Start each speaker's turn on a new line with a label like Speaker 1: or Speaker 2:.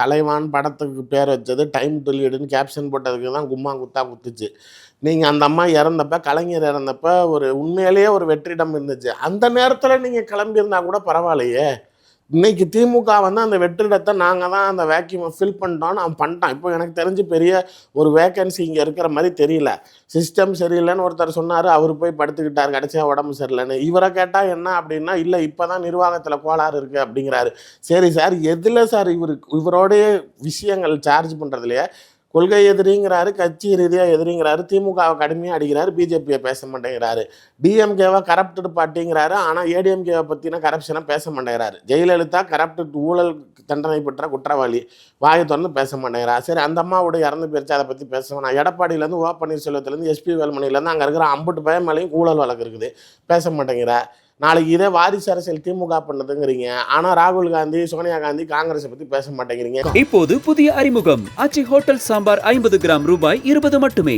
Speaker 1: கலைவான் படத்துக்கு பேர் வச்சது டைம் டு லீடுன்னு கேப்ஷன் போட்டதுக்கு தான் கும்மா குத்தா குத்துச்சு. நீங்கள் அந்த அம்மா இறந்தப்ப, கலைஞர் இறந்தப்ப ஒரு உண்மையிலேயே ஒரு வெற்றிடம் இருந்துச்சு. அந்த நேரத்தில் நீங்கள் கிளம்பியிருந்தா கூட பரவாயில்லையே. இன்னைக்கு திமுக வந்து அந்த வெற்றிடத்தை நாங்கள் தான் அந்த வேக்யூமை ஃபில் பண்ணிட்டோம்னு அவன் பண்ணிட்டான். இப்போ எனக்கு தெரிஞ்சு பெரிய ஒரு வேக்கன்சி இங்கே இருக்கிற மாதிரி தெரியல. சிஸ்டம் சரியில்லைன்னு ஒருத்தர் சொன்னார், அவர் போய் படுத்துக்கிட்டார் கடைசியாக உடம்பு சரியில்லைன்னு. இவரை கேட்டால் என்ன அப்படின்னா, இல்லை இப்போ தான் நிர்வாகத்தில் கோளாறு இருக்குது அப்படிங்கிறாரு. சரி சார், எதில் சார் இவரோடைய விஷயங்கள் சார்ஜ் பண்ணுறதுலையே கொள்கை எதிரிங்கிறாரு, கட்சி ரீதியாக எதிரிங்கிறாரு, திமுகவை கடுமையாக அடிக்கிறாரு, பிஜேபியை பேச மாட்டேங்கிறாரு, டிஎம்கேவை கரப்டட் பார்ட்டிங்கிறாரு, ஆனால் ஏடிஎம்கேவை பற்றின கரப்ஷனை பேச மாட்டேங்கிறாரு. ஜெயலலிதா கரப்டட் ஊழல் தண்டனை பெற்ற குற்றவாளி, வாயை திறந்து பேச மாட்டேங்கிறார். சரி, அந்த அம்மாவோட இறந்து போயிடுச்சு, அதை பற்றி பேச நான் எடப்பாடியிலேருந்து ஓ பன்னீர்செல்வத்துலேருந்து எஸ்பி வேலுமணிலேருந்து அங்கே இருக்கிற அம்புட்டு பயம் மேலேயும் ஊழல் வழக்கு இருக்குது, பேச மாட்டேங்கிறார். நாளைக்கு இதே வாரிசு அரசியல் திமுக பண்ணதுங்கிறீங்க, ஆனா ராகுல் காந்தி, சோனியா காந்தி, காங்கிரஸ் பத்தி பேச மாட்டேங்கிறீங்க.
Speaker 2: இப்போது புதிய அறிமுகம் ஆச்சி ஹோட்டல் சாம்பார் 50 கிராம் ரூபாய் 20 மட்டுமே.